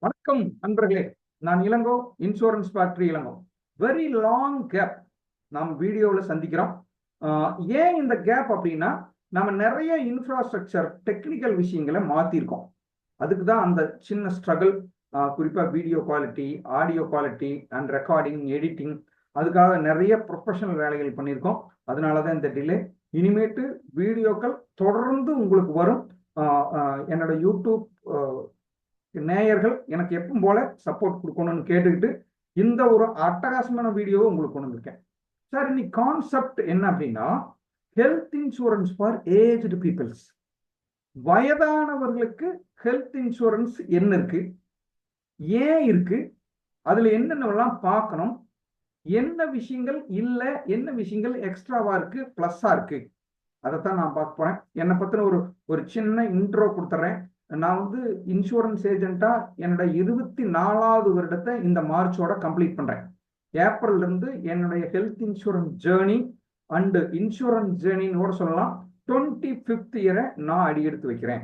வணக்கம் நண்பர்களே. நான் Elango, insurance factory Elango. Very long gap நாம் வீடியோவில் சந்திக்கிறோம். ஏன் இந்த கேப் அப்படின்னா, நம்ம நிறைய இன்ஃப்ராஸ்ட்ரக்சர் டெக்னிக்கல் விஷயங்களை மாற்றிருக்கோம். அதுக்கு தான் அந்த சின்ன ஸ்ட்ரகிள். குறிப்பாக video quality, audio quality and recording, editing, அதுக்காக நிறைய ப்ரொஃபஷனல் வேலைகள் பண்ணியிருக்கோம். அதனால தான் இந்த டிலே. இனிமேட்டு வீடியோக்கள் தொடர்ந்து உங்களுக்கு வரும். என்னோட யூடியூப் நேயர்கள் எனக்கு எப்பவும் போல சப்போர்ட் கொடுக்கணும்னு கேட்டுக்கிட்டு இந்த ஒரு அட்டகாசமான வீடியோவை உங்களுக்கு கொண்டு வந்திருக்கேன். சார், இன்னைக்கு கான்செப்ட் என்ன அப்படின்னா, health insurance for aged peoples. வயதானவர்களுக்கு ஹெல்த் இன்சூரன்ஸ் என்ன இருக்கு, ஏன் இருக்கு, அதுல என்னென்னலாம் பார்க்கணும், என்ன விஷயங்கள் இல்லை, என்ன விஷயங்கள் எக்ஸ்ட்ராவா இருக்கு, பிளஸ்ஸா இருக்கு, அதைத்தான் நான் பார்க்க போறேன். என்னை பத்தின ஒரு சின்ன இன்ட்ரோ கொடுத்துறேன். நான் இன்சூரன்ஸ் ஏஜென்ட்டா என்னோட 24வது வருடத்தை இந்த மார்ச்சோட கம்ப்ளீட் பண்றேன். ஏப்ரல்ல இருந்து என்னுடைய health insurance journey and insurance ஜேர்னின்னு கூட சொல்லலாம் 25th இயரை நான் அடி எடுத்து வைக்கிறேன்.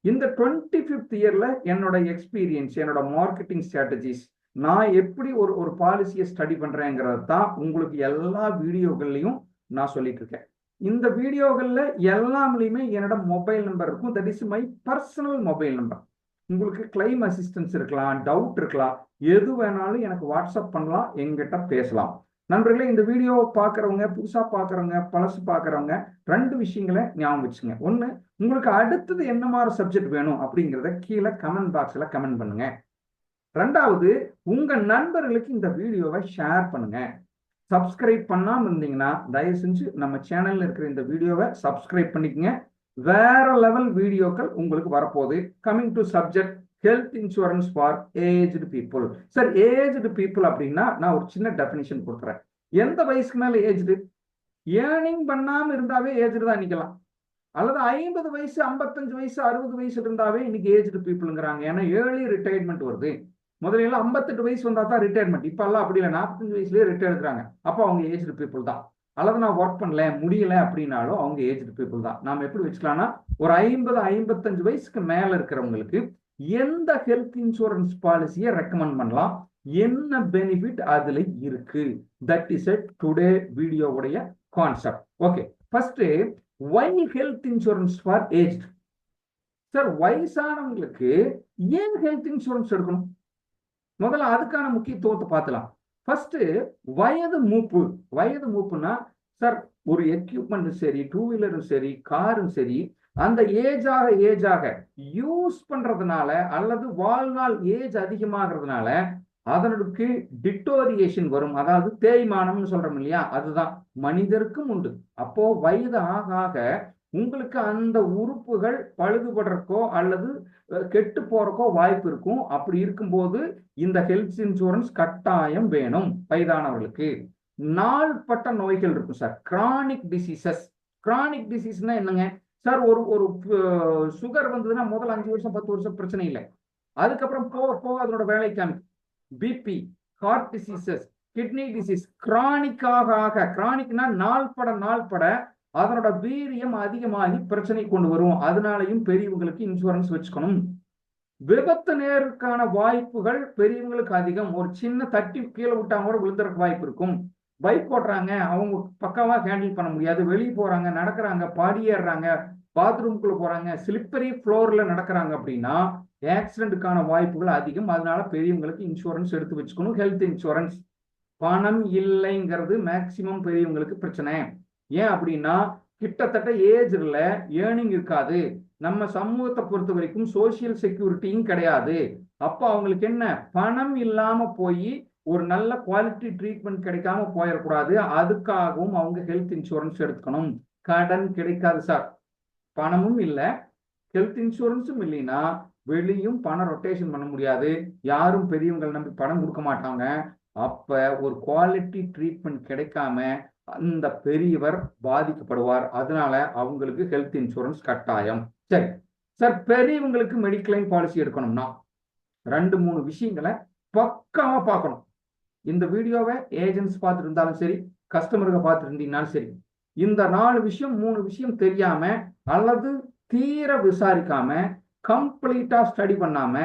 இந்த 25th இயர்ல என்னோட எக்ஸ்பீரியன்ஸ், என்னோட மார்க்கெட்டிங் ஸ்ட்ராட்டஜிஸ், நான் எப்படி ஒரு பாலிசியை ஸ்டடி பண்றேங்கிறது தான் உங்களுக்கு எல்லா வீடியோகள்லையும் நான் சொல்லிட்டு இருக்கேன். இந்த வீடியோகள்ல எல்லாமே என்னோட மொபைல் நம்பர் இருக்கும். That is my personal mobile number. உங்களுக்கு கிளைம் அசிஸ்டன்ஸ் இருக்கலாம், டவுட் இருக்கலாம், எது வேணாலும் எனக்கு வாட்ஸ்அப் பண்ணலாம், எங்கிட்ட பேசலாம். நண்பர்களே, இந்த வீடியோவை பார்க்குறவங்க, புதுசாக பார்க்குறவங்க, பழசு பார்க்குறவங்க, 2 விஷயங்களை ஞாபகம் வச்சுங்க. ஒன்று, உங்களுக்கு அடுத்தது என்ன மாதிரி சப்ஜெக்ட் வேணும் அப்படிங்கிறத கீழே கமெண்ட் பாக்ஸில் கமெண்ட் பண்ணுங்க. 2வது, உங்கள் நண்பர்களுக்கு இந்த வீடியோவை ஷேர் பண்ணுங்க. சப்ஸ்கிரைப் பண்ணாமல் இருந்தீங்கன்னா தயவு செஞ்சு நம்ம சேனல்ல இருக்கிற இந்த வீடியோவை சப்ஸ்கிரைப் பண்ணிக்கங்க. வேற லெவல் வீடியோக்கள் உங்களுக்கு வரப்போகுது. Coming to subject, health insurance for aged people. Sir, aged people அப்படின்னா நான் ஒரு சின்ன டெஃபினிஷன் கொடுக்குறேன். எந்த வயசுக்கு மேல ஏஜ்டு? ஏர்னிங் பண்ணாம இருந்தாவே ஏஜ்டு தான் நிக்கலாம். அல்லது 50 வயசு, 55 வயசு, 60 வயசு இருந்தாவே இன்னைக்கு ஏஜ்டு பீப்புளுங்கிறாங்க. ஏன்னா ஏர்லி ரிட்டையர்மெண்ட் வருது. முதல்ல 58 வயசு வந்தா தான் ரிட்டையர்மெண்ட். இப்ப எல்லாம் அப்படி இல்லை, 45 வயசுலயே ரிட்டையர் எடுக்கிறாங்க. அப்போ அவங்க ஏஜ்டு பீப்புள் தான். அல்லது நான் ஒர்க் பண்ணல, முடியல அப்படின்னாலும் அவங்க ஏஜ்டு பீப்புள் தான். நாம எப்படி வச்சுக்கலாம்னா, ஒரு 50-55 வயசுக்கு மேல இருக்கிறவங்களுக்கு எந்த ஹெல்த் இன்சூரன்ஸ் பாலிசியை ரெக்கமெண்ட் பண்ணலாம், என்ன பெனிஃபிட் அதுல இருக்கு, தட் இஸ் எ டுடே வீடியோவுடைய concept. Okay, first, why health insurance for aged? Sir, வயசானவங்களுக்கு ஏன் ஹெல்த் இன்சூரன்ஸ் எடுக்கணும்? முதல்ல அதுக்கான முக்கியத்துவத்தை பார்க்கலாம். ஃபர்ஸ்ட், வயது மூப்பு. வயது மூப்புனா, சார், ஒரு எக்யூப்மெண்ட்டும் சரி, 2 வீலரும் சரி, காரும் சரி, அந்த ஏஜாக யூஸ் பண்றதுனால அல்லது வாழ்நாள் ஏஜ் அதிகமாகிறதுனால அதனுக்கு டிட்டோரியேஷன் வரும். அதாவது தேய்மானம்னு சொல்றோம் இல்லையா, அதுதான் மனிதருக்கும் உண்டு. அப்போ வயது ஆக ஆக உங்களுக்கு அந்த உறுப்புகள் பழுதுபடுறக்கோ அல்லது கெட்டு போறக்கோ வாய்ப்பு இருக்கும். அப்படி இருக்கும்போது இந்த ஹெல்த் இன்சூரன்ஸ் கட்டாயம் வேணும் வயதானவர்களுக்கு. நாள்பட்ட நோய்கள் இருக்கும் சார், கிரானிக் டிசீசஸ். கிரானிக் டிசீஸ்னா என்னங்க சார்? ஒரு சுகர் வந்ததுன்னா முதல்ல 5 வருஷம் 10 வருஷம் பிரச்சனை இல்லை. அதுக்கப்புறம் போக போக அதனோட வேலை காமிக்கும். BP, heart diseases, kidney disease, கிரானிக்காக, கிரானிக்னா நாள்பட அதனோட வீரியம் அதிகமாகி பிரச்சனை கொண்டு வரும். அதனாலையும் பெரியவங்களுக்கு இன்சூரன்ஸ் வச்சுக்கணும். விபத்து நேருக்கான வாய்ப்புகள் பெரியவங்களுக்கு அதிகம். ஒரு சின்ன தட்டி கீழே விட்டாங்க கூட விழுந்துறதுக்கு வாய்ப்பு இருக்கும். பைக் ஓட்டுறாங்க, அவங்க பக்காவா ஹேண்டில் பண்ண முடியாது. வெளியே போறாங்க, நடக்கிறாங்க, படியேறாங்க, பாத்ரூம்குள்ள போறாங்க, ஸ்லிப்பரி ஃப்ளோர்ல நடக்கிறாங்க அப்படின்னா ஆக்சிடென்ட்டுக்கான வாய்ப்புகள் அதிகம். அதனால பெரியவங்களுக்கு இன்சூரன்ஸ் எடுத்து வச்சுக்கணும். Health insurance. பணம் இல்லைங்கிறது மேக்சிமம் பெரியவங்களுக்கு பிரச்சனை. ஏன் அப்படின்னா, கிட்டத்தட்ட ஏஜ்ல ஏர்னிங் இருக்காது. நம்ம சமூகத்தை பொறுத்த வரைக்கும் சோசியல் செக்யூரிட்டியும் கிடையாது. அப்போ அவங்களுக்கு என்ன, பணம் இல்லாம போய் ஒரு நல்ல குவாலிட்டி ட்ரீட்மெண்ட் கிடைக்காம போயிடக்கூடாது. அதுக்காகவும் அவங்க ஹெல்த் இன்சூரன்ஸ் எடுத்துக்கணும். கடன் கிடைக்காது சார், பணமும் இல்லை, ஹெல்த் இன்சூரன்ஸும் இல்லைன்னா வெளியும் பணம் ரொட்டேஷன் பண்ண முடியாது. யாரும் பெரியவங்களை நம்பி பணம் கொடுக்க மாட்டாங்க. அப்ப ஒரு குவாலிட்டி ட்ரீட்மெண்ட் கிடைக்காம அந்த பெரியவர் பாதிக்கப்படுவார். அதனால அவங்களுக்கு ஹெல்த் இன்சூரன்ஸ் கட்டாயம். சரி சார், பெரியவங்களுக்கு மெடிக்ளைம் பாலிசி எடுக்கணும்னா 2-3 விஷயங்களை பக்காவா பார்க்கணும். இந்த வீடியோவை ஏஜென்ட்ஸ் பார்த்துட்டு இருந்தாலும் சரி, கஸ்டமருக்கு பார்த்துட்டு இருந்தீங்கன்னாலும் சரி, இந்த 4 விஷயம் 3 விஷயம் தெரியாம அல்லது தீர விசாரிக்காம கம்ப்ளீட்டா ஸ்டடி பண்ணாம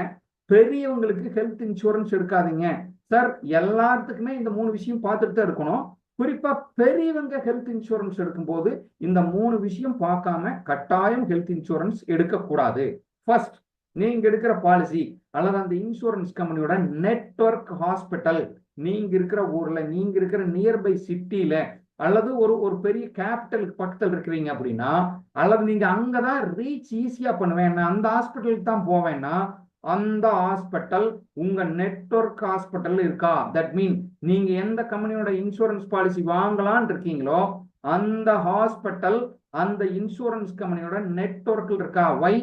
பெரியவங்களுக்கு ஹெல்த் இன்சூரன்ஸ் எடுக்காதீங்க சார். எல்லாத்துக்குமே இந்த 3 விஷயம் பார்த்துட்டு தான் இருக்கணும். குறிப்பா பெரியவங்க ஹெல்த் இன்சூரன்ஸ் எடுக்கும்போது இந்த 3 விஷயம் பார்க்காம கட்டாயம் ஹெல்த் இன்சூரன்ஸ் எடுக்கக்கூடாது. ஃபர்ஸ்ட், நீங்க எடுக்கிற பாலிசி அல்லது அந்த இன்சூரன்ஸ் கம்பெனியோட நெட்வொர்க் ஹாஸ்பிட்டல் நீங்க இருக்கிற ஊர்ல, நீங்க இருக்கிற நியர்பை சிட்டில, அல்லது ஒரு பெரிய கேபிட்டலுக்கு பக்கத்தில் இருக்கிறீங்க அப்படின்னா, அல்லது நீங்க அங்கதான் ரீச் ஈஸியா பண்ணுவேன், அந்த ஹாஸ்பிட்டலுக்கு தான் போவேன்னா அந்த ஹாஸ்பிட்டல் உங்க நெட்வொர்க் ஹாஸ்பிட்டல் இருக்கா? தட் மீன் நீங்க எந்த கம்பெனியோட இன்சூரன்ஸ் பாலிசி வாங்கலான் இருக்கீங்களோ அந்த ஹாஸ்பிட்டல் அந்த இன்சூரன்ஸ் கம்பெனியோட நெட்வொர்க்கில் இருக்கா? வை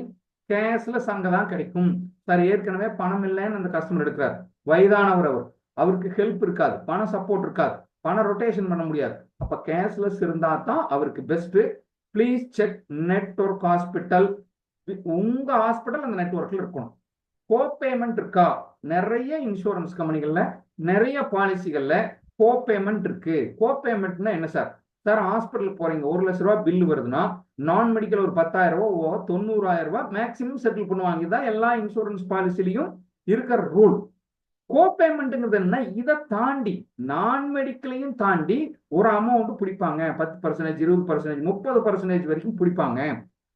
கேஷ்லெஸ் அங்கதான் கிடைக்கும் சார். ஏற்கனவே பணம் இல்லைன்னு அந்த கஸ்டமர் எடுக்கிறார், வயதானவர், அவருக்கு ஹெல்ப் இருக்காது, பண சப்போர்ட் இருக்காது, பணம் ரொட்டேஷன் பண்ண முடியாது. அப்ப கேஷ்லெஸ் இருந்தா தான் அவருக்கு best. Please check network hospital. உங்க ஹாஸ்பிட்டல் அந்த நெட்வொர்க்ல இருக்கணும். கோபேமெண்ட் இருக்கா? நிறைய இன்சூரன்ஸ் கம்பெனிகள்ல நிறைய பாலிசிகள்ல கோபேமெண்ட் இருக்கு. கோபேமெண்ட்னா என்ன சார்? சார் ஹாஸ்பிட்டலுக்கு போறீங்க, 1 லட்ச ரூபாய் பில்லு வருதுன்னா நான் மெடிக்கல் ஒரு 10,000 ரூபாய் 90,000 ரூபாய் மேக்சிமம் செட்டில் பண்ணுவாங்க. இதான் எல்லா இன்சூரன்ஸ் பாலிசிலையும் இருக்கிற ரூல். கோபேமெண்ட்ங்கிறது என்ன? இதை தாண்டி நான் மெடிக்கலையும் தாண்டி ஒரு அமௌண்ட் பிடிப்பாங்க. 10%, 20%, 30% வரைக்கும் பிடிப்பாங்க.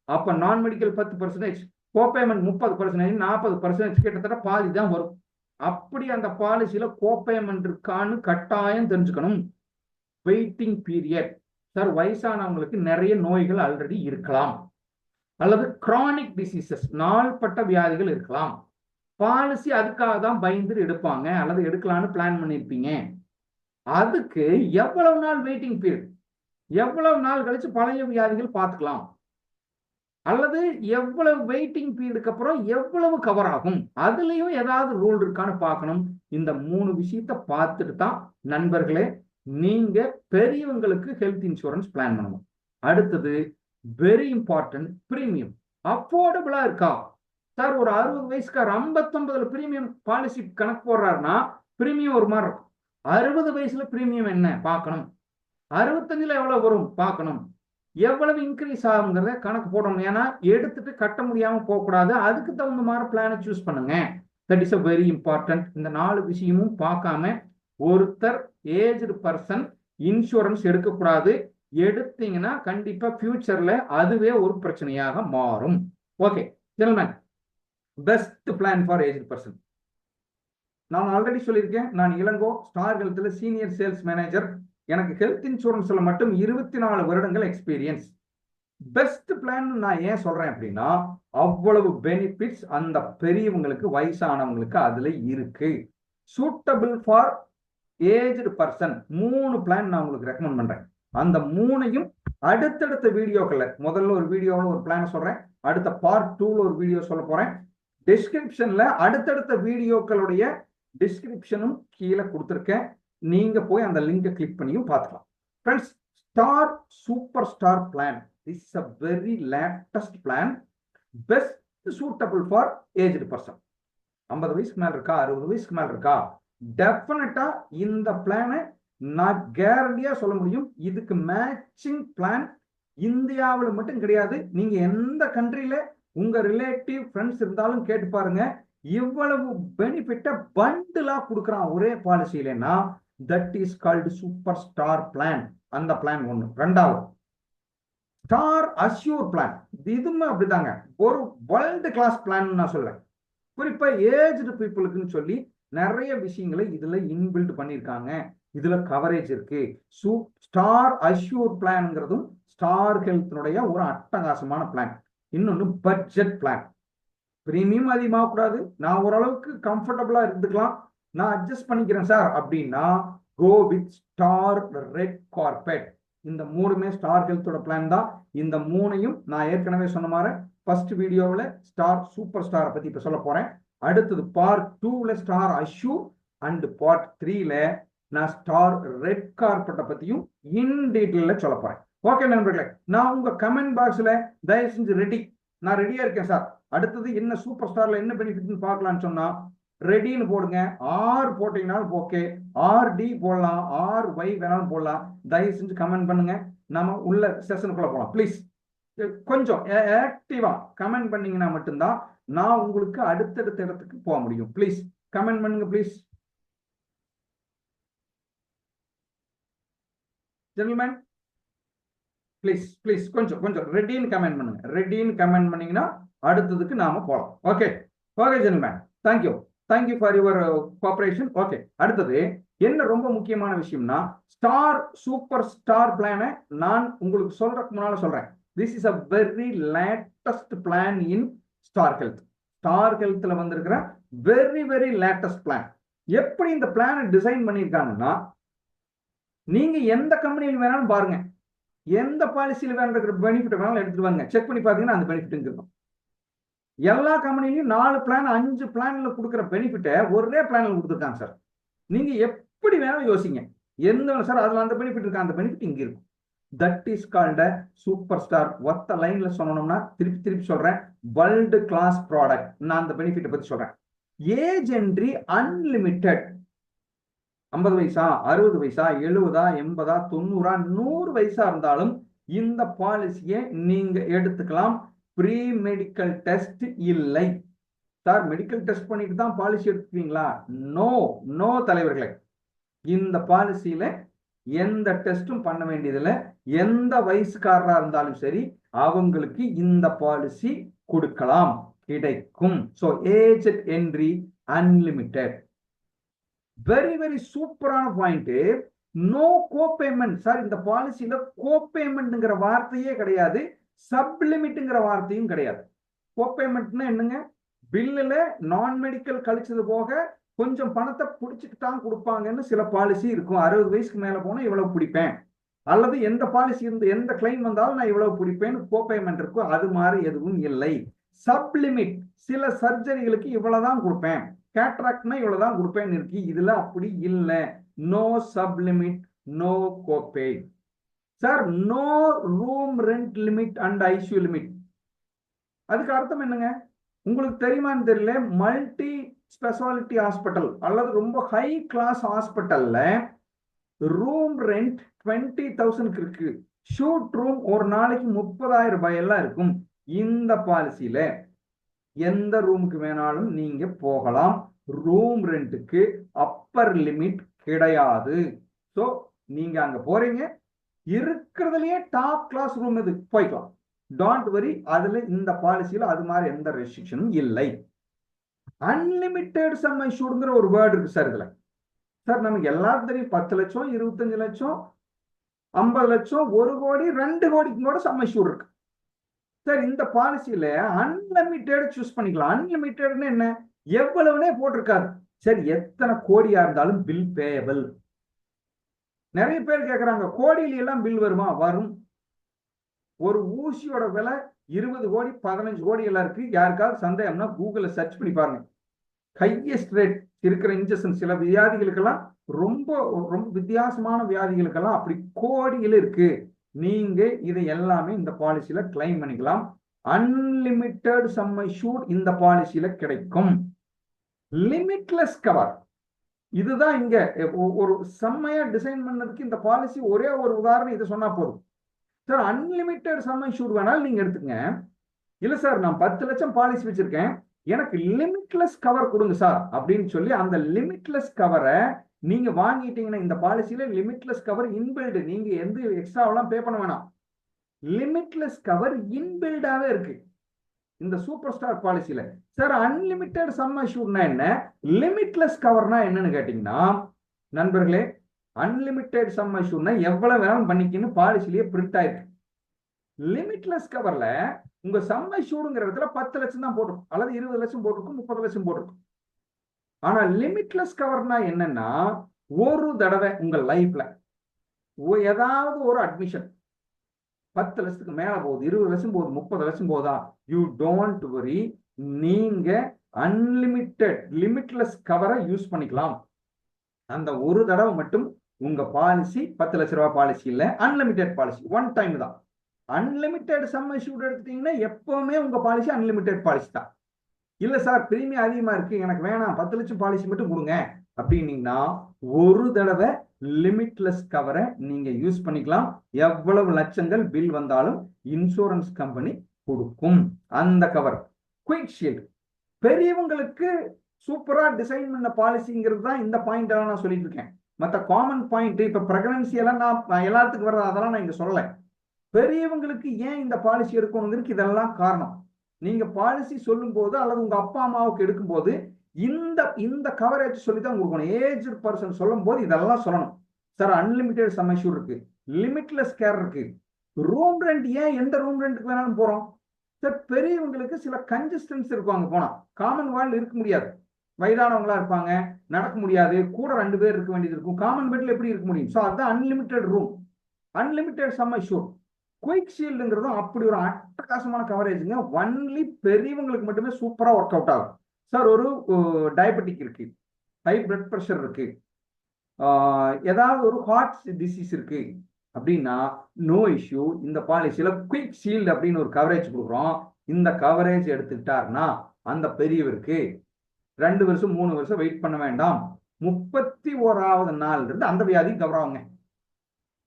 அப்ப நான் மெடிக்கல் 10%, கோபேமெண்ட் 30%, 40% கிட்டத்தட்ட பாதி தான் வரும். அப்படி அந்த பாலிசியில கோபேமெண்ட் இருக்கான்னு கட்டாயம் தெரிஞ்சுக்கணும். வெயிட்டிங் பீரியட் சார், வயசானவங்களுக்கு நிறைய நோய்கள் ஆல்ரெடி இருக்கலாம், அல்லது கிரானிக் டிசீசஸ் நாள்பட்ட வியாதிகள் இருக்கலாம். பாலிசி அதுக்காக தான் பயந்து எடுப்பாங்க, அல்லது எடுக்கலான்னு பிளான் பண்ணிருப்பீங்க. அதுக்கு எவ்வளவு நாள் வெயிட்டிங் பீரியட், எவ்வளவு நாள் கழிச்சு பழைய வியாதிகள் பார்த்துக்கலாம், அல்லது எவ்வளவு வெயிட்டிங் பீரியடுக்கு அப்புறம் எவ்வளவு கவர் ஆகும், அதுலயும் ஏதாவது ரூல் இருக்கான்னு பார்க்கணும். இந்த 3 விஷயத்த பார்த்துட்டு தான் நண்பர்களே நீங்க பெரியவங்களுக்கு ஹெல்த் இன்சூரன்ஸ் பிளான் பண்ணணும். அடுத்தது வெரி இம்பார்ட்டன்ட், பிரீமியம் அஃபோர்டபுளா இருக்கா? சார் ஒரு 60 வயசுக்கார 59ல பிரீமியம் பாலிசி கணக்கு போடுறாருன்னா பிரீமியம் ஒரு மாதிரி இருக்கும். 60 வயசுல பிரீமியம் என்ன பார்க்கணும், 65ல எவ்வளவு வரும் பார்க்கணும், எவ்வளவு இன்க்ரீஸ் ஆகுங்கிறத கணக்கு போடணும். ஏன்னா எடுத்துட்டு கட்ட முடியாம போகக்கூடாது, அதுக்கு தகுந்த மாதிரி பிளானை சூஸ் பண்ணுங்க. That is a very important. இந்த 4 விஷயமும் பார்க்காம ஒருத்தர் ஏஜ்டு பர்சன் இன்சூரன்ஸ் எடுக்கக்கூடாது. எடுத்தீங்கன்னா கண்டிப்பா ஃபியூச்சர்ல அதுவே ஒரு பிரச்சனையாக மாறும். Okay gentleman, best plan for aged person. நான் ஆல்ரெடி சொல்லியிருக்கேன், நான் இளங்கோ ஸ்டார் ஹெல்த்ல சீனியர் சேல்ஸ் மேனேஜர். எனக்கு ஹெல்த் இன்சூரன்ஸ்ல மட்டும் 24 வருடங்கள் எக்ஸ்பீரியன்ஸ். பெஸ்ட் பிளான் நான் ஏன் சொல்றேன் அப்படின்னா, அவ்வளவு பெனிஃபிட்ஸ் அந்த பெரியவங்களுக்கு வயசானவங்களுக்கு அதுல இருக்கு. Suitable for aged person 3 plan நான் உங்களுக்கு ரெக்கமெண்ட் பண்றேன். அந்த 3ஐயும் அடுத்தடுத்த வீடியோக்கள், முதல்ல ஒரு வீடியோவில் ஒரு பிளான் சொல்றேன், அடுத்த பார்ட் 2ல ஒரு வீடியோ சொல்ல போறேன். டிஸ்கிரிப்ஷன்ல அடுத்தடுத்த வீடியோக்களுடைய டிஸ்கிரிப்ஷனும் கீழே கொடுத்துருக்கேன், நீங்க போய் அந்த லிங்கை கிளிக் பண்ணியும் பார்த்துக்கலாம். Friends, star super star plan is a very latest plan, best suitable for aged person. 50 வயசுக்கு மேல இருக்கா, 60 வயசுக்கு மேல இருக்கா, டெஃபினட்டா இந்த பிளானை நான் கேரண்டியா சொல்ல முடியும். இதுக்கு மேட்சிங் பிளான் இந்தியாவில் மட்டும் கிடையாது, நீங்க எந்த கண்ட்ரியில உங்க ரிலேட்டிவ் ஃப்ரெண்ட்ஸ் இருந்தாலும் கேட்டு பாருங்க. இவ்வளவு பெனிஃபிட்ட பண்டிலா கொடுக்குறான் ஒரே பாலிசியிலன்னா that is called super star plan. அந்த பிளான் ஒண்ணு. ரெண்டாவது ஸ்டார் அஷ்யூர் பிளான், இதுவுமே அப்படிதாங்க ஒரு வேர்ல்டு கிளாஸ் பிளான் நான் சொல்றேன். குறிப்பா ஏஜ்டு பீப்புளுக்குன்னு சொல்லி நிறைய விஷயங்களை இதுல இன்பில்ட் பண்ணியிருக்காங்க, இதுல கவரேஜ் இருக்கு. ஸ்டார் அஷ்யூர் பிளான்ங்கிறதும் ஸ்டார் ஹெல்த்னுடைய ஒரு அட்டகாசமான பிளான். இன்னொன்னு பட்ஜெட் பிளான். பிரீமியம் அதிகமாக கூடாது, நான் ஓரளவுக்கு கம்ஃபர்டபுளா இருந்துக்கலாம், நான் அட்ஜஸ்ட் பண்ணிக்கிறேன் சார் அப்படின்னா go with star red carpet. இந்த 3மே ஸ்டார் ஹெல்த்தோட பிளான் தான். இந்த 3ஐயும் நான் ஏற்கனவே சொன்ன மாதிரி ஃபர்ஸ்ட் வீடியோவில் ஸ்டார் சூப்பர் ஸ்டாரை பத்தி இப்ப சொல்ல போறேன். அடுத்தது பார்ட் 2ல ஸ்டார் அஷ்யூர் அண்ட் பார்ட் 3ல நான் ஸ்டார் ரெட் கார்பெட்டை பத்தியும் இன் டீட்டெயில சொல்ல போறேன். ஓகே நண்பர்களே, நான் உங்க கமெண்ட் பாக்ஸ்ல தயவு செஞ்சு ரெடி, நான் ரெடியா இருக்கேன் சார், அடுத்தது என்ன சூப்பர் ஸ்டார்ல என்ன பெனிஃபிட்னு பார்க்கலாம்னு சொன்னா ரெடின்னு போடுங்க. ஆர் போட்டீங்கன்னாலும் ஓகே, ஆர்டி போடலாம், ஆர் ஒய் வேணாலும் போடலாம். தயவு செஞ்சு கமெண்ட் பண்ணுங்க, நம்ம உள்ள செஷனுக்குள்ள போகலாம். ப்ளீஸ் கொஞ்சம் ஆக்டிவா கமெண்ட் பண்ணீங்கன்னா மட்டும்தான் நான் உங்களுக்கு அடுத்தடுத்த இடத்துக்கு போக முடியும். ப்ளீஸ் கமெண்ட் பண்ணுங்க ப்ளீஸ். ஜென்டில்மேன் ப்ளீஸ் ப்ளீஸ் கொஞ்சம் கொஞ்சம் ரெடின்னு கமெண்ட் பண்ணுங்க. ரெடின்னு கமெண்ட் பண்ணீங்கன்னா அடுத்ததுக்கு நாம போகலாம். Okay okay gentleman, thank you thank you for your cooperation. Okay, அடுத்தது என்ன ரொம்ப முக்கியமான விஷயம்னா, ஸ்டார் சூப்பர் ஸ்டார் பிளானை நான் உங்களுக்கு சொல்றதுக்கு முன்னால சொல்றேன். This is a very latest plan in star health. Star ஹெல்த்ல வந்திருக்கிற வெரி வெரி லேட்டஸ்ட் பிளான். எப்படி இந்த பிளானை டிசைன் பண்ணியிருக்காங்கன்னா, நீங்க எந்த கம்பெனியில் வேணாலும் பாருங்க, எந்த பாலிசியில் வேணுங்கிற பெனிஃபிட் வேணாலும் எடுத்துட்டு வாங்க, செக் பண்ணி பார்த்தீங்கன்னா அந்த பெனிஃபிட் இருக்கும். எல்லா கம்பெனிலையும் 4 பிளான் 5 பிளான்ல கொடுக்குற பெனிஃபிட்டை ஒரே பிளான்ல கொடுத்துருக்காங்க சார். நீங்க எப்படி வேணாலும் யோசிங்க, எந்த சார் அதுல அந்த பெனிஃபிட் இருக்கா, அந்த பெனிஃபிட் இங்க இருக்கும். That is called a super star. ஒத்த லைன்ல சொல்லணும்னா திருப்பி திருப்பி சொல்றேன், வேர்ல்டு கிளாஸ் ப்ராடக்ட். நான் அந்த பெனிஃபிட்டை பத்தி சொல்றேன். Age entry unlimited. 50 வயசா, 60 வயசா, 70, 80, 90, 100 வயசா இருந்தாலும் இந்த பாலிசியை நீங்க எடுத்துக்கலாம். ப்ரீ மெடிக்கல் டெஸ்ட் இல்லை சார். மெடிக்கல் டெஸ்ட் பண்ணிட்டு தான் பாலிசி எடுத்துக்கீங்களா? நோ நோ தலைவர்களே, இந்த பாலிசியில எந்த டெஸ்டும் பண்ண வேண்டியதில்லை. எந்த வயசுக்காரரா இருந்தாலும் சரி அவங்களுக்கு இந்த பாலிசி கொடுக்கலாம், கிடைக்கும். So age entry unlimited. Very very சூப்பரான பாயிண்ட். No copayment sir. இந்த பாலிசியில கோபேமெண்ட்ங்கிற வார்த்தையே கிடையாது, சப்லிமிட்ங்கிற வார்த்தையும் கிடையாது. கோபேமெண்ட்னா என்னங்க? பில்லுல நான் மெடிக்கல் கழிச்சது போக கொஞ்சம் பணத்தை பிடிச்சிட்டு தான் கொடுப்பாங்கன்னு சில பாலிசி இருக்கும். 60 வயசுக்கு மேல போனா இவ்வளவு பிடிப்பேன், அல்லது எந்த பாலிசி இருந்து எந்த கிளைம் வந்தாலும் நான் இவ்வளவு பிடிப்பேன்னு கோபேமெண்ட் இருக்கும். அது மாதிரி எதுவும் இல்லை. சப்லிமிட், சில சர்ஜரிகளுக்கு இவ்வளவுதான் கொடுப்பேன், கேட்ராக்ட்னா இவ்வளவுதான் கொடுப்பேன்னு இருக்கு. இதுல அப்படி இல்லை. No sublimit, no copay. Sir no room rent limit and ICU limit. அதுக்கு அர்த்தம் என்னங்க உங்களுக்கு தெரியுமான்னு தெரியல. மல்டி ஸ்பெஷாலிட்டி ஹாஸ்பிட்டல் அல்லது ரொம்ப ஹை கிளாஸ் ஹாஸ்பிட்டல்ல ரூம் ரெண்ட் 20,000 இருக்கு. ஷூட் ரூம் ஒரு நாளைக்கு 30,000 ரூபாய் எல்லாம் இருக்கும். இந்த பாலிசியில எந்த ரூமுக்கு வேணாலும் நீங்க போகலாம். ரூம் ரெண்ட்டுக்கு அப்பர் லிமிட் கிடையாது. ஸோ நீங்க அங்க போறீங்க, இருக்கிறதுலயே டாப் கிளாஸ் ரூம் இது போய்க்கலாம். டோன்ட் வரி, அதுல இந்த பாலிசியில அது மாதிரி எந்த ரெஸ்ட்ரிக்ஷனும் இல்லை. அன்லிமிட்டெட் சம் அஷ்யூர்ட்ங்கிற ஒரு வேர்டு இருக்கு சார் இதுல. சார் நமக்கு எல்லாரும் தெரியும் 10 லட்சம், 25 லட்சம், 50 லட்சம், 1 கோடி, 2 கோடிக்கு கூட சம் அஷ்யூர்ட் இருக்கு. சார் இந்த பாலிசியில அன்லிமிட்டெட் சூஸ் பண்ணிக்கலாம். அன்லிமிட்டெட்னு என்ன? எவ்வளவுனே போட்டிருக்காரு. சரி, எத்தனை கோடியா இருந்தாலும் பில் பேயபிள். நிறைய பேர் கேட்கறாங்க, கோடியில எல்லாம் பில் வருமா? வரும். ஒரு ஊசியோட விலை 20 கோடி 15 கோடி எல்லாம் இருக்கு. யாருக்காவது சந்தேகம்னா கூகுள்ல சர்ச் பண்ணி பாருங்க. ஹையஸ்ட் ரேட் இருக்கிற இன்ஜெக்ஷன் சில வியாதிகளுக்கெல்லாம் ரொம்ப ரொம்ப வித்தியாசமான வியாதிகளுக்கெல்லாம் அப்படி கோடியில் இருக்கு. நீங்க இதை எல்லாமே இந்த பாலிசியில கிளைம் பண்ணிக்கலாம். அன்லிமிட்டெட் சம் அஷ்யூர்ட் இந்த பாலிசியில கிடைக்கும். லிமிட்லெஸ் கவர், இதுதான் இங்க ஒரு செம்மையா டிசைன் பண்ணதுக்கு இந்த பாலிசி. ஒரே ஒரு உதாரணம் இதை சொன்னா போதும் சார். அன்லிமிட்டெட் சம் அஷ்யூர்ட் வேணாலும் நீங்க எடுத்துங்க. இல்ல சார் நான் 10 லட்சம் பாலிசி வச்சிருக்கேன், எனக்கு லிமிட்லெஸ் கவர் கொடுங்க சார் அப்படின்னு சொல்லி அந்த லிமிட்லெஸ் கவரை நீங்க வாங்கிட்டீங்கன்னா இந்த பாலிசியில லிமிட்லெஸ் கவர் இன்பில்டு. நீங்க எந்த எக்ஸ்ட்ராவெல்லாம் பே பண்ண வேணாம். லிமிட்லெஸ் கவர் இன்பில்டாவே இருக்கு இந்த சூப்பர் ஸ்டார் பாலிசியில. சார் அன்லிமிட்டெட் சம் அஷ்யூர்ட்னா என்ன, லிமிட்லெஸ் கவர்னா என்னன்னு கேட்டீங்கன்னா, நண்பர்களே, அன்லிமிட்டெட் சம் அஷ்யூர்ட்னா எவ்வளவு வேணாலும் பண்ணிக்கின்னு பாலிசிலேயே பிரிண்ட் ஆயிருக்கு. லிமிட்லெஸ் கவர்ல உங்க சம் அஷ்யூர்ட்ங்கிற இடத்துல 10 லட்சம் தான் போட்டிருக்கும், அல்லது 20 லட்சம் போட்டிருக்கும், 30 லட்சம் போட்டிருக்கும். ஆனா லிமிட்லெஸ் கவர்னா என்னன்னா, ஒரு தடவை உங்க லைஃப்ல ஏதாவது ஒரு அட்மிஷன் 10 லட்சத்துக்கு மேல போகுது, 20 லட்சம் போகுது, 30 லட்சம் போதா, யூ டோன்ட் வரி, நீங்க அன்லிமிட்டெட் லிமிட்லெஸ் கவரை யூஸ் பண்ணிக்கலாம். அந்த ஒரு தடவை மட்டும் உங்க பாலிசி 10 லட்ச ரூபாய் பாலிசி இல்ல, அன்லிமிட்டெட் பாலிசி, ஒன் டைம் தான். அன்லிமிட்டெட் சம் அஷ்யூர்ட் எடுத்துட்டீங்கன்னா எப்பவுமே உங்க பாலிசி அன்லிமிட்டெட் பாலிசி தான். இல்ல சார் பிரீமியம் அதிகமா இருக்கு, எனக்கு வேணாம் 10 லட்சம் பாலிசி மட்டும் கொடுங்க அப்படின்னீங்கன்னா ஒரு தடவை லிமிட்லெஸ் கவரை நீங்க யூஸ் பண்ணிக்கலாம். எவ்வளவு லட்சங்கள் பில் வந்தாலும் இன்சூரன்ஸ் கம்பெனி கொடுக்கும் அந்த கவர். குயிக் ஷீல்ட் பெரியவங்களுக்கு சூப்பரா டிசைன் பண்ண பாலிசிங்கிறது தான் இந்த பாயிண்ட் எல்லாம் நான் சொல்லிட்டு இருக்கேன். மற்ற காமன் பாயிண்ட் இப்ப பிரெக்னன்சி எல்லாம் நான் எல்லாத்துக்கும் வர்றது அதெல்லாம் நான் இங்க சொல்லலை. பெரியவங்களுக்கு ஏன் இந்த பாலிசி எடுக்கணுங்கிறதுக்கு இதெல்லாம் காரணம். நீங்க பாலிசி சொல்லும் போது அல்லது உங்க அப்பா அம்மாவுக்கு எடுக்கும் போது இந்த இந்த கவரேஜ் சொல்லி தான் கொடுக்கணும். ஏஜ் பர்சன் சொல்லும் போது இதெல்லாம் சொல்லணும். சார் அன்லிமிட்டெட் சம் அஷ்யூர் இருக்கு, லிமிட்லெஸ் கேர் இருக்கு, ரூம் ரெண்ட் ஏன் எந்த ரூம் ரெண்ட்டுக்கு வேணாலும் போறோம். சார் பெரியவங்களுக்கு சில கன்சிஸ்டன்ஸ் இருக்கும், அங்க போனா காமன் வார்டு இருக்க முடியாது, வயதானவங்களா இருப்பாங்க, நடக்க முடியாது, கூட 2 பேர் இருக்க வேண்டியது இருக்கும், காமன் பெட்ல எப்படி இருக்க முடியும். ஸோ அதுதான் unlimited room, unlimited sum assure. Quick ஷீல்டுங்கிறதும் அப்படி ஒரு அட்டகாசமான கவரேஜுங்க. ஒன்லி பெரியவங்களுக்கு மட்டுமே சூப்பரா ஒர்க் அவுட் ஆகும். சார் ஒரு டயபெட்டிக் இருக்கு, ஹை பிளட் ப்ரெஷர் இருக்கு, ஏதாவது ஒரு ஹார்ட் டிசீஸ் இருக்கு அப்படின்னா நோ இஷ்யூ. இந்த பாலிசியில குயிக் ஷீல்டு அப்படின்னு ஒரு கவரேஜ் கொடுக்குறோம். இந்த கவரேஜ் எடுத்துக்கிட்டாருன்னா அந்த பெரியவருக்கு 2 வருஷம் 3 வருஷம் வெயிட் பண்ண வேண்டாம், 31வது நாள் இருந்து அந்த வியாதி கவர் ஆகுங்க.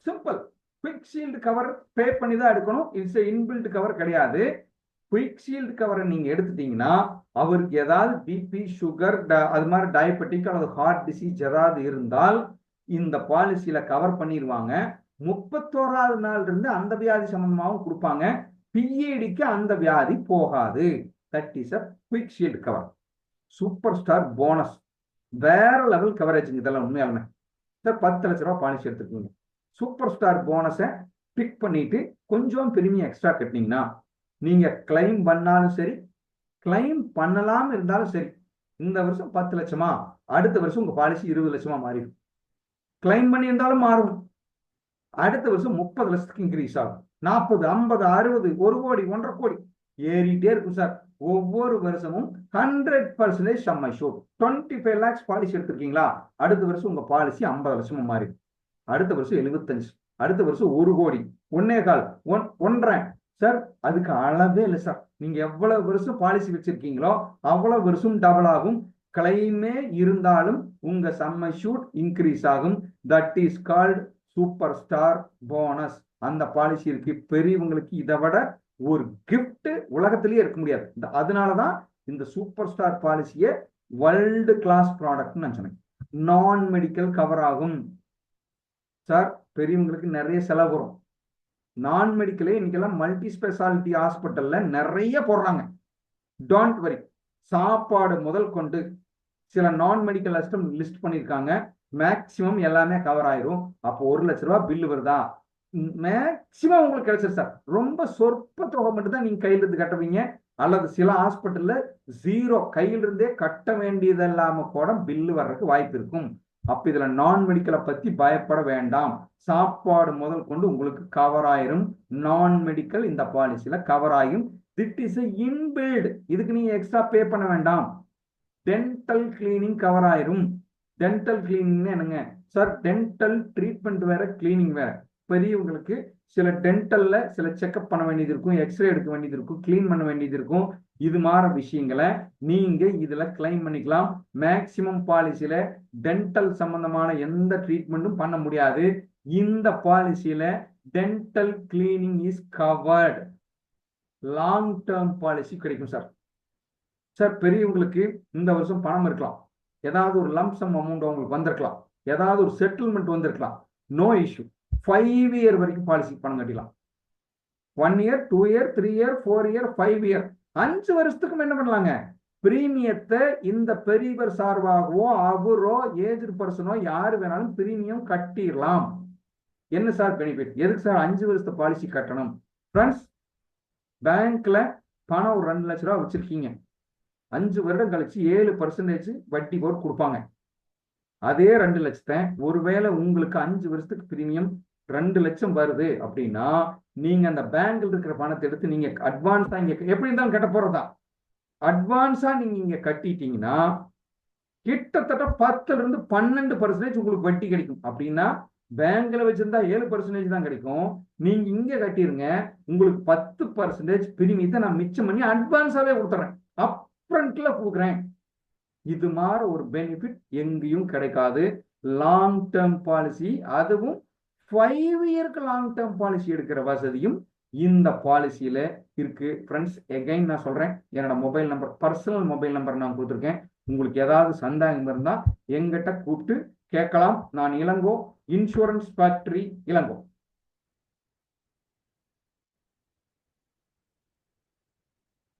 சிம்பிள். குயிக் ஷீல்டு கவர் பே பண்ணி தான் எடுக்கணும். இட்ஸ் இன்பில்ட் கவர் கிடையாது. குயிக் ஷீல்டு கவரை நீங்க எடுத்துட்டீங்கன்னா அவருக்கு ஏதாவது பிபி சுகர் அது மாதிரி டயபெட்டிக் அல்லது ஹார்ட் டிசீஸ் ஏதாவது இருந்தால் இந்த பாலிசியில கவர் பண்ணிடுவாங்க. 31வது நாள் இருந்து அந்த வியாதி சம்பந்தமாகவும் கொடுப்பாங்க. பிஏடிக்கு அந்த வியாதி போகாது. That is a quick shield cover. Super star bonus வேற லெவல் கவரேஜ். இதெல்லாம் உண்மையாலுமே சார் 10 லட்ச ரூபாய் பாலிசி எடுத்துருக்கீங்க, சூப்பர் ஸ்டார் போனஸை பிக் பண்ணிட்டு கொஞ்சம் பிரீமியம் எக்ஸ்ட்ரா கட்டினீங்கன்னா நீங்க கிளைம் பண்ணாலும் சரி, கிளைம் பண்ணலாம் இருந்தாலும் சரி, இந்த வருஷம் 10 லட்சமா, அடுத்த வருஷம் உங்க பாலிசி 20 லட்சமா மாறிடும். கிளைம் பண்ணி இருந்தாலும் மாறும். அடுத்த வருஷம் 30 லட்சத்துக்கு இன்க்ரீஸ் ஆகும். 40, 50, 60, 1 கோடி 1.5 கோடி ஏறிட்டே இருக்கும் சார். ஒவ்வொரு வருஷமும் 100% சம் அஷ்யூர்ட். 25 lakhs பாலிசி எடுத்திருக்கீங்களா, அடுத்த வருஷம் உங்க பாலிசி 50 லட்சமா மாறிடும். அடுத்த வருஷம் 75, அடுத்த வருஷம் 1 கோடி, 1.25, 1.5 சார். அதுக்கு அளவே இல்லை சார். நீங்க எவ்வளவு வருஷம் பாலிசி வச்சிருக்கீங்களோ அவ்வளவு வருஷம் டபுள் ஆகும். கிளைமே இருந்தாலும் உங்க சம் அஷ்யூர்ட் இன்க்ரீஸ் ஆகும். That is called super star bonus. அந்த பாலிசி இருக்கு. பெரியவங்களுக்கு இதை விட ஒரு கிஃப்ட் உலகத்திலேயே இருக்க முடியாது. அதனாலதான் இந்த சூப்பர் ஸ்டார் பாலிசியை வேர்ல்டு கிளாஸ் ப்ராடக்ட் நான் சொன்னேன். நான் மெடிக்கல் கவர் ஆகும் சார். பெரியவங்களுக்கு நிறைய செலவு வரும். நான் மெடிக்கலே இன்னைக்கெல்லாம் மல்டி ஸ்பெஷாலிட்டி ஹாஸ்பிட்டல்ல நிறைய போடுறாங்க. Don't worry. சாப்பாடு முதல் கொண்டு சில நான் மெடிக்கல் லிஸ்ட் பண்ணியிருக்காங்க. மேக்சிமம் எல்லாமே கவர் ஆயிரும். அப்போ 1 லட்ச ரூபாய் பில்லு வருதா, மேக்சிமம் உங்களுக்கு கிடைச்சிரு சார். ரொம்ப சொற்ப தொகை மட்டும் தான் நீங்க கையில இருந்து கட்டுவீங்க. அல்லது சில ஹாஸ்பிட்டல்ல 0 கையிலிருந்தே கட்ட வேண்டியது இல்லாம கூட பில்லு வர்றதுக்கு வாய்ப்பு இருக்கும். அப்ப இதுல நான் மெடிக்கலை பத்தி பயப்பட வேண்டாம். சாப்பாடு முதல் கொண்டு உங்களுக்கு கவர் ஆயிரும். நான் மெடிக்கல் இந்த பாலிசியில கவர் ஆகும். திட் இஸ் இன்பில்ட். இதுக்கு நீங்க எக்ஸ்ட்ரா பே பண்ண வேண்டாம். டென்டல் கிளீனிங் கவர் ஆயிரும். டென்டல் கிளீனிங் என்னங்க சார்? டென்டல் ட்ரீட்மெண்ட் வேற, கிளீனிங் வேற. பெரியவங்களுக்கு சில டென்டல்ல சில செக்அப் பண்ண வேண்டியது இருக்கும், எக்ஸ்ரே எடுக்க வேண்டியது இருக்கும், கிளீன் பண்ண வேண்டியது இருக்கும். இது மாதிரி விஷயங்களை நீங்க இதுல கிளைம் பண்ணிக்கலாம். மேக்சிமம் பாலிசியில டென்டல் சம்பந்தமான எந்த ட்ரீட்மெண்ட்டும் பண்ண முடியாது. இந்த பாலிசியில dental cleaning is covered. Long term policy கிடைக்கும் சார். சார் பெரியவங்களுக்கு இந்த வருஷம் பணம் இருக்கலாம், ஏதாவது ஒரு லம்சம் அமௌண்ட் அவங்களுக்கு வந்திருக்கலாம், ஏதாவது ஒரு செட்டில்மெண்ட் வந்திருக்கலாம். No issue. 5 year வரைக்கும் பாலிசி பணம் கட்டிடலாம். 1 year, 2 year, 3 year, 4 year, 5 year, 5 வருஷத்துக்கும் என்ன பண்ணலாங்க, பிரீமியத்தை இந்த பெரியவர் சார்பாகவோ அவரோ ஏஜ் பர்சனோ யாரு வேணாலும் பிரீமியம் கட்டிடலாம். என்ன சார் பெனிஃபிட்? எதுக்கு சார் 5 வருஷத்து பாலிசி கட்டணும்? ஃப்ரெண்ட்ஸ், பேங்க்ல பணம் ஒரு 2 லட்ச ரூபா வச்சிருக்கீங்க. 5 வருடம் கழிச்சு 7% வட்டி போட்டு கொடுப்பாங்க. அதே 2 லட்சத்தை ஒருவேளை உங்களுக்கு 5 வருஷத்துக்கு பிரீமியம் 2 லட்சம் வருது அப்படின்னா நீங்க அந்த பேங்க்ல இருக்கிற பணத்தை எடுத்து நீங்க அட்வான்ஸா இங்க எப்படி இருந்தாலும் கட்ட போறதா, அட்வான்ஸா நீங்க இங்க கட்டிட்டீங்கன்னா கிட்டத்தட்ட 10 இருந்து 12% உங்களுக்கு வட்டி கிடைக்கும். அப்படின்னா பேங்க்ல வச்சிருந்தா 7% தான் கிடைக்கும். நீங்க இங்க கட்டிருங்க, உங்களுக்கு 10% பிரீமியத்தை நான் மிச்சம் பண்ணி அட்வான்ஸாவே கொடுத்துறேன், அப்ரண்ட்ல கொடுக்குறேன். இது மாதிரி ஒரு பெனிஃபிட் எங்கேயும் கிடைக்காது. லாங் டேர்ம் பாலிசி, அதுவும் 5 இயருக்கு லாங் டேர்ம் பாலிசி எடுக்கிற வசதியும் இந்த பாலிசியில இருக்கு ஃப்ரெண்ட்ஸ். எகைன் நான் சொல்றேன், என்னோட mobile number, personal mobile number நான் கொடுத்துருக்கேன். உங்களுக்கு ஏதாவது சந்தேகம் இருந்தா எங்கிட்ட கூப்பிட்டு கேட்கலாம். நான் இளங்கோ, இன்சூரன்ஸ் ஃபேக்டரி இளங்கோ.